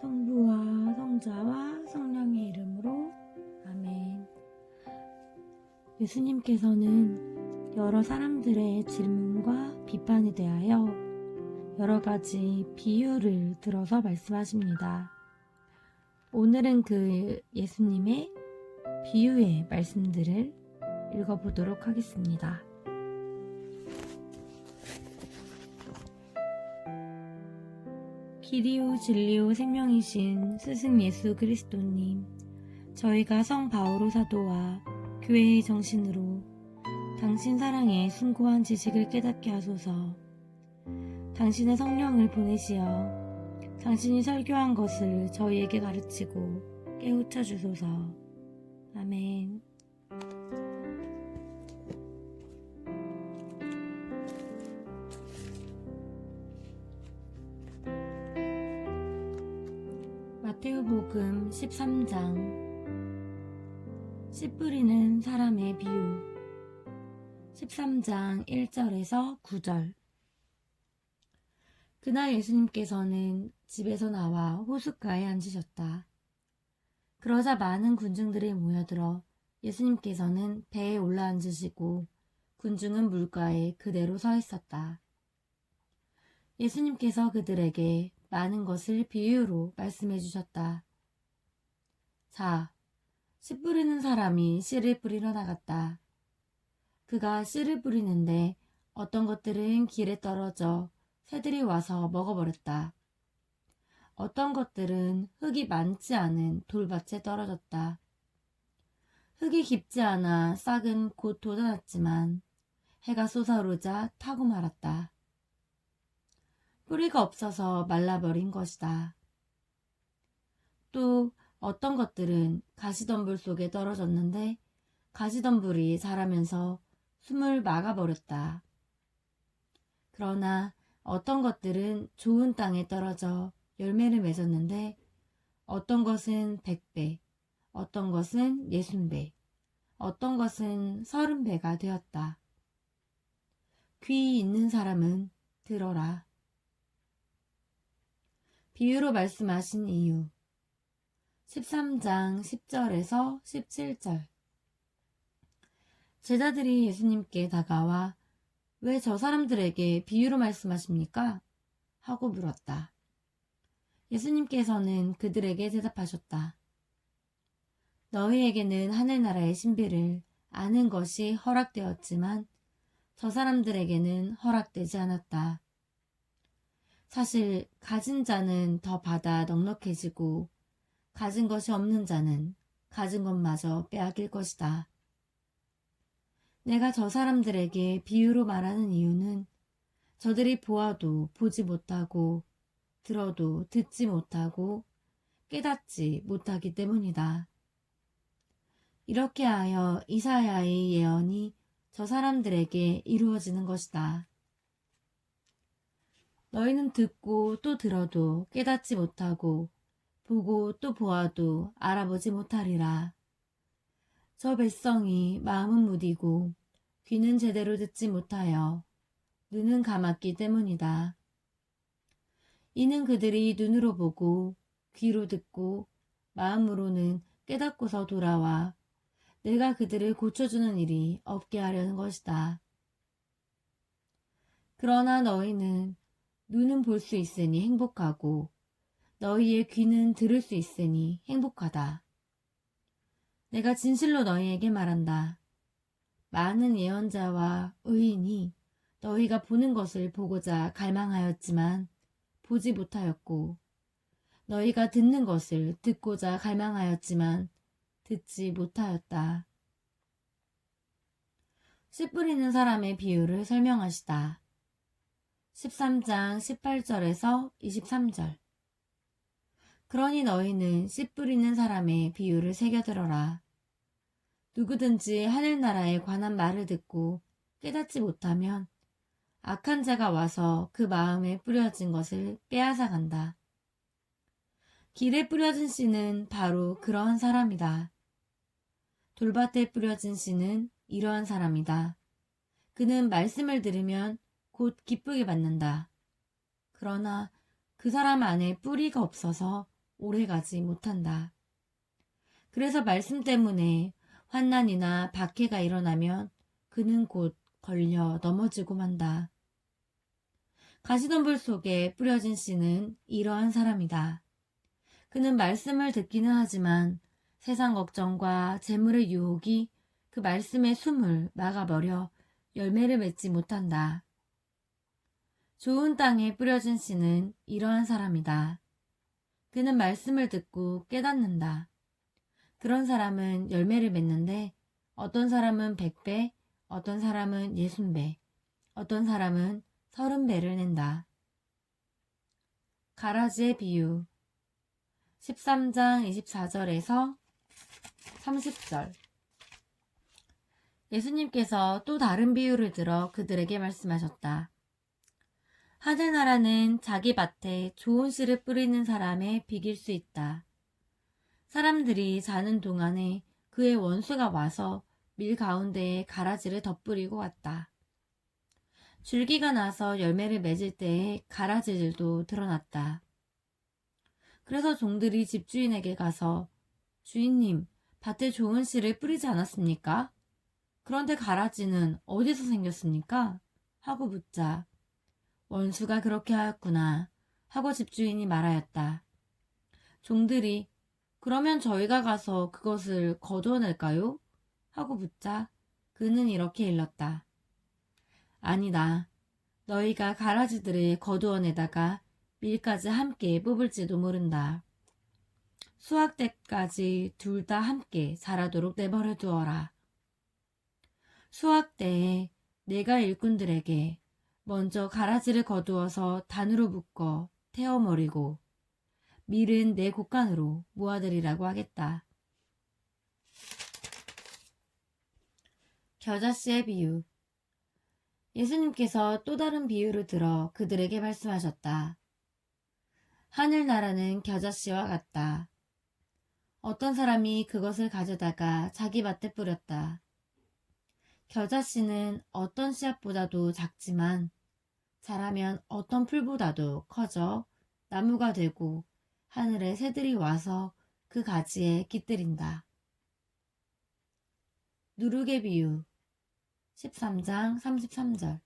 성부와 성자와 성령의 이름으로 아멘. 예수님께서는 여러 사람들의 질문과 비판에 대하여 여러 가지 비유를 들어서 말씀하십니다. 오늘은 그 예수님의 비유의 말씀들을 읽어보도록 하겠습니다. 길이요 진리요 생명이신 스승 예수 그리스도님, 저희가 성 바오로 사도와 교회의 정신으로 당신 사랑의 숭고한 지식을 깨닫게 하소서. 당신의 성령을 보내시어 당신이 설교한 것을 저희에게 가르치고 깨우쳐 주소서. 아멘. 마테오복음 13장 씨 뿌리는 사람의 비유 13장 1절에서 9절. 그날 예수님께서는 집에서 나와 호숫가에 앉으셨다. 그러자 많은 군중들이 모여들어 예수님께서는 배에 올라앉으시고 군중은 물가에 그대로 서 있었다. 예수님께서 그들에게 많은 것을 비유로 말씀해 주셨다. 자, 씨 뿌리는 사람이 씨를 뿌리러 나갔다. 그가 씨를 뿌리는데 어떤 것들은 길에 떨어져 새들이 와서 먹어버렸다. 어떤 것들은 흙이 많지 않은 돌밭에 떨어졌다. 흙이 깊지 않아 싹은 곧 돋아났지만 해가 솟아오르자 타고 말았다. 뿌리가 없어서 말라버린 것이다. 또 어떤 것들은 가시덤불 속에 떨어졌는데 가시덤불이 자라면서 숨을 막아버렸다. 그러나 어떤 것들은 좋은 땅에 떨어져 열매를 맺었는데 어떤 것은 100배, 어떤 것은 60배, 어떤 것은 30배가 되었다. 귀 있는 사람은 들어라. 비유로 말씀하신 이유 13장 10절에서 17절. 제자들이 예수님께 다가와 왜 저 사람들에게 비유로 말씀하십니까? 하고 물었다. 예수님께서는 그들에게 대답하셨다. 너희에게는 하늘나라의 신비를 아는 것이 허락되었지만 저 사람들에게는 허락되지 않았다. 사실 가진 자는 더 받아 넉넉해지고 가진 것이 없는 자는 가진 것마저 빼앗길 것이다. 내가 저 사람들에게 비유로 말하는 이유는 저들이 보아도 보지 못하고 들어도 듣지 못하고 깨닫지 못하기 때문이다. 이렇게 하여 이사야의 예언이 저 사람들에게 이루어지는 것이다. 너희는 듣고 또 들어도 깨닫지 못하고 보고 또 보아도 알아보지 못하리라. 저 백성이 마음은 무디고 귀는 제대로 듣지 못하여 눈은 감았기 때문이다. 이는 그들이 눈으로 보고 귀로 듣고 마음으로는 깨닫고서 돌아와 내가 그들을 고쳐주는 일이 없게 하려는 것이다. 그러나 너희는 눈은 볼 수 있으니 행복하고 너희의 귀는 들을 수 있으니 행복하다. 내가 진실로 너희에게 말한다. 많은 예언자와 의인이 너희가 보는 것을 보고자 갈망하였지만 보지 못하였고 너희가 듣는 것을 듣고자 갈망하였지만 듣지 못하였다. 씨 뿌리는 사람의 비유를 설명하시다. 13장 18절에서 23절. 그러니 너희는 씨 뿌리는 사람의 비유를 새겨들어라. 누구든지 하늘나라에 관한 말을 듣고 깨닫지 못하면 악한 자가 와서 그 마음에 뿌려진 것을 빼앗아 간다. 길에 뿌려진 씨는 바로 그러한 사람이다. 돌밭에 뿌려진 씨는 이러한 사람이다. 그는 말씀을 들으면 곧 기쁘게 받는다. 그러나 그 사람 안에 뿌리가 없어서 오래가지 못한다. 그래서 말씀 때문에 환난이나 박해가 일어나면 그는 곧 걸려 넘어지고 만다. 가시덤불 속에 뿌려진 씨는 이러한 사람이다. 그는 말씀을 듣기는 하지만 세상 걱정과 재물의 유혹이 그 말씀의 숨을 막아버려 열매를 맺지 못한다. 좋은 땅에 뿌려진 씨는 이러한 사람이다. 그는 말씀을 듣고 깨닫는다. 그런 사람은 열매를 맺는데 어떤 사람은 100배, 어떤 사람은 60배, 어떤 사람은 30배를 낸다. 가라지의 비유 13장 24절에서 30절. 예수님께서 또 다른 비유를 들어 그들에게 말씀하셨다. 하늘나라는 자기 밭에 좋은 씨를 뿌리는 사람의 비길 수 있다. 사람들이 자는 동안에 그의 원수가 와서 밀 가운데에 가라지를 덧뿌리고 왔다. 줄기가 나서 열매를 맺을 때에 가라지들도 드러났다. 그래서 종들이 집주인에게 가서 주인님, 밭에 좋은 씨를 뿌리지 않았습니까? 그런데 가라지는 어디서 생겼습니까? 하고 묻자 원수가 그렇게 하였구나 하고 집주인이 말하였다. 종들이 그러면 저희가 가서 그것을 거두어낼까요? 하고 묻자 그는 이렇게 일렀다. 아니다. 너희가 가라지들을 거두어내다가 밀까지 함께 뽑을지도 모른다. 수확 때까지 둘 다 함께 자라도록 내버려 두어라. 수확 때에 내가 일꾼들에게 먼저 가라지를 거두어서 단으로 묶어 태워버리고 밀은 내 곳간으로 모아들이라고 하겠다. 겨자씨의 비유 예수님께서 또 다른 비유를 들어 그들에게 말씀하셨다. 하늘나라는 겨자씨와 같다. 어떤 사람이 그것을 가져다가 자기 밭에 뿌렸다. 겨자씨는 어떤 씨앗보다도 작지만 자라면 어떤 풀보다도 커져 나무가 되고 하늘의 새들이 와서 그 가지에 깃들인다. 누룩의 비유 13장 33절.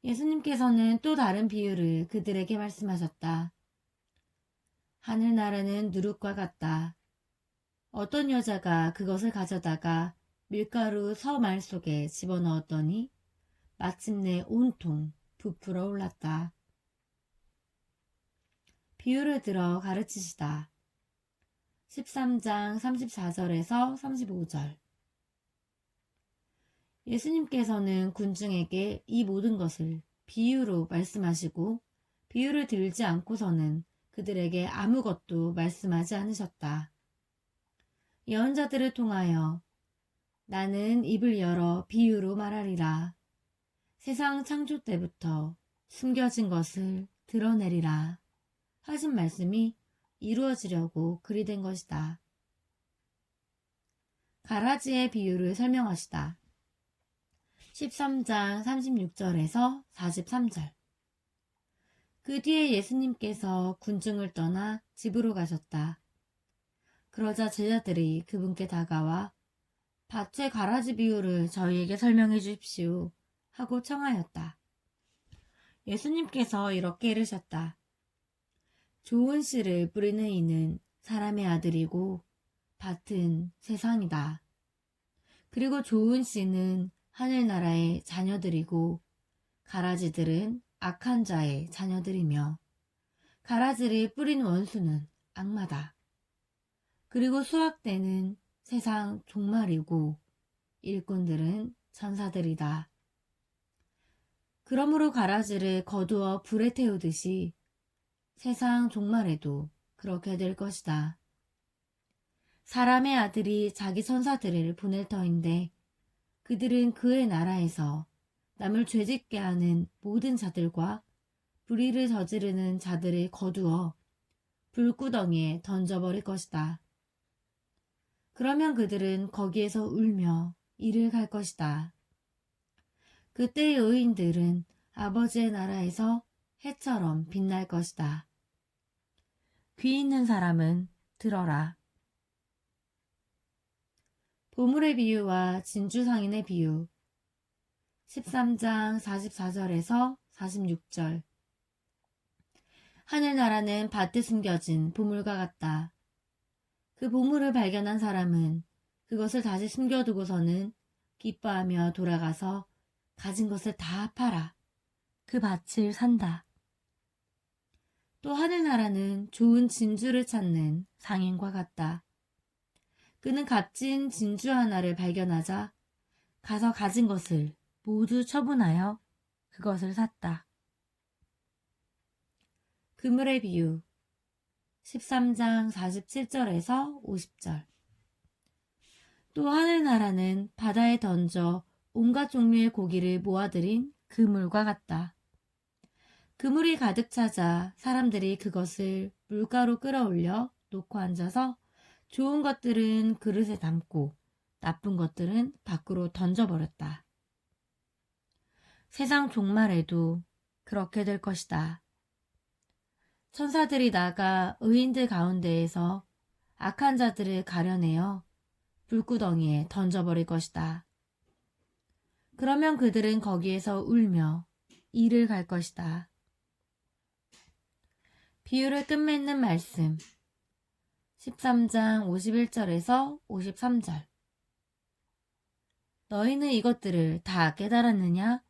예수님께서는 또 다른 비유를 그들에게 말씀하셨다. 하늘나라는 누룩과 같다. 어떤 여자가 그것을 가져다가 밀가루 서말 속에 집어넣었더니 마침내 온통 부풀어 올랐다. 비유를 들어 가르치시다. 13장 34절에서 35절. 예수님께서는 군중에게 이 모든 것을 비유로 말씀하시고 비유를 들지 않고서는 그들에게 아무것도 말씀하지 않으셨다. 예언자들을 통하여 나는 입을 열어 비유로 말하리라. 세상 창조 때부터 숨겨진 것을 드러내리라. 하신 말씀이 이루어지려고 그리 된 것이다. 가라지의 비유를 설명하시다. 13장 36절에서 43절. 그 뒤에 예수님께서 군중을 떠나 집으로 가셨다. 그러자 제자들이 그분께 다가와 밭의 가라지 비유를 저희에게 설명해 주십시오 하고 청하였다. 예수님께서 이렇게 이르셨다. 좋은 씨를 뿌리는 이는 사람의 아들이고 밭은 세상이다. 그리고 좋은 씨는 하늘나라의 자녀들이고 가라지들은 악한 자의 자녀들이며 가라지를 뿌린 원수는 악마다. 그리고 수확 때는 세상 종말이고 일꾼들은 천사들이다. 그러므로 가라지를 거두어 불에 태우듯이 세상 종말에도 그렇게 될 것이다. 사람의 아들이 자기 천사들을 보낼 터인데 그들은 그의 나라에서 남을 죄짓게 하는 모든 자들과 불의를 저지르는 자들을 거두어 불구덩이에 던져버릴 것이다. 그러면 그들은 거기에서 울며 이를 갈 것이다. 그때의 의인들은 아버지의 나라에서 해처럼 빛날 것이다. 귀 있는 사람은 들어라. 보물의 비유와 진주상인의 비유 13장 44절에서 46절. 하늘나라는 밭에 숨겨진 보물과 같다. 그 보물을 발견한 사람은 그것을 다시 숨겨두고서는 기뻐하며 돌아가서 가진 것을 다 팔아 그 밭을 산다. 또 하늘나라는 좋은 진주를 찾는 상인과 같다. 그는 값진 진주 하나를 발견하자 가서 가진 것을 모두 처분하여 그것을 샀다. 그물의 비유 13장 47절에서 50절. 또 하늘나라는 바다에 던져 온갖 종류의 고기를 모아들인 그물과 같다. 그물이 가득 차자 사람들이 그것을 물가로 끌어올려 놓고 앉아서 좋은 것들은 그릇에 담고 나쁜 것들은 밖으로 던져버렸다. 세상 종말에도 그렇게 될 것이다. 천사들이 나가 의인들 가운데에서 악한 자들을 가려내어 불구덩이에 던져버릴 것이다. 그러면 그들은 거기에서 울며 이를 갈 것이다. 비유를 끝맺는 말씀 13장 51절에서 53절. 너희는 이것들을 다 깨달았느냐?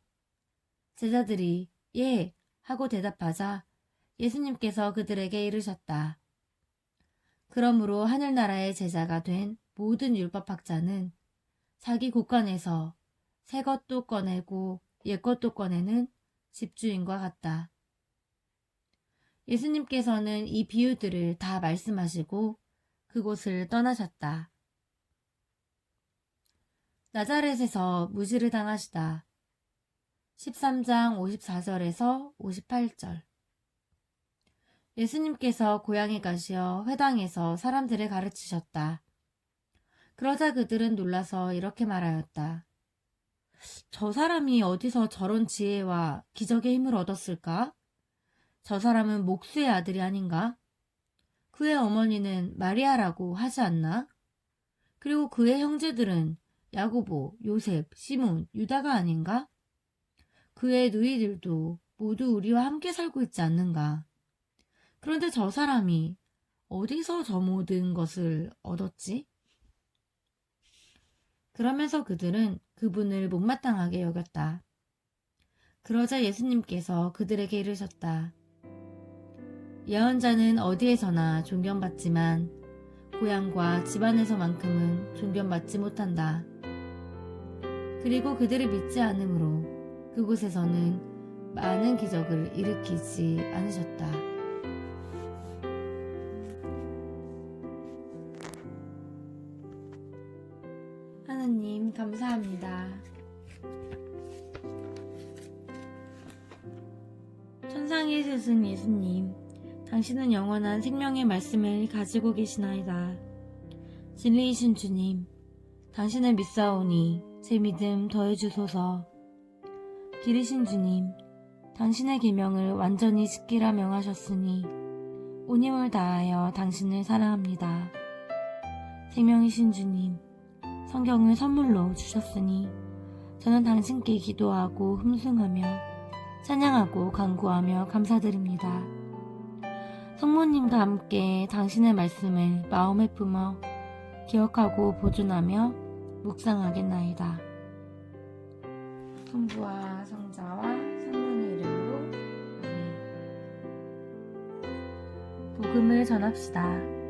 제자들이 예 하고 대답하자 예수님께서 그들에게 이르셨다. 그러므로 하늘나라의 제자가 된 모든 율법학자는 자기 곳간에서 새 것도 꺼내고 옛 것도 꺼내는 집주인과 같다. 예수님께서는 이 비유들을 다 말씀하시고 그곳을 떠나셨다. 나자렛에서 무시를 당하시다. 13장 54절에서 58절. 예수님께서 고향에 가시어 회당에서 사람들을 가르치셨다. 그러자 그들은 놀라서 이렇게 말하였다. 저 사람이 어디서 저런 지혜와 기적의 힘을 얻었을까? 저 사람은 목수의 아들이 아닌가? 그의 어머니는 마리아라고 하지 않나? 그리고 그의 형제들은 야고보, 요셉, 시몬, 유다가 아닌가? 그의 누이들도 모두 우리와 함께 살고 있지 않는가? 그런데 저 사람이 어디서 저 모든 것을 얻었지? 그러면서 그들은 그분을 못마땅하게 여겼다. 그러자 예수님께서 그들에게 이르셨다. 예언자는 어디에서나 존경받지만 고향과 집안에서만큼은 존경받지 못한다. 그리고 그들을 믿지 않으므로 그곳에서는 많은 기적을 일으키지 않으셨다. 하나님 감사합니다. 천상의 스승 예수님, 당신은 영원한 생명의 말씀을 가지고 계시나이다. 진리이신 주님, 당신을 믿사오니 제 믿음 더해주소서. 길이신 주님, 당신의 계명을 완전히 지키라 명하셨으니 온 힘을 다하여 당신을 사랑합니다. 생명이신 주님, 성경을 선물로 주셨으니 저는 당신께 기도하고 흠숭하며 찬양하고 간구하며 감사드립니다. 성모님과 함께 당신의 말씀을 마음에 품어 기억하고 보존하며 묵상하겠나이다. 성부와 성자와 성령의 이름으로 아멘. 복음을 전합시다.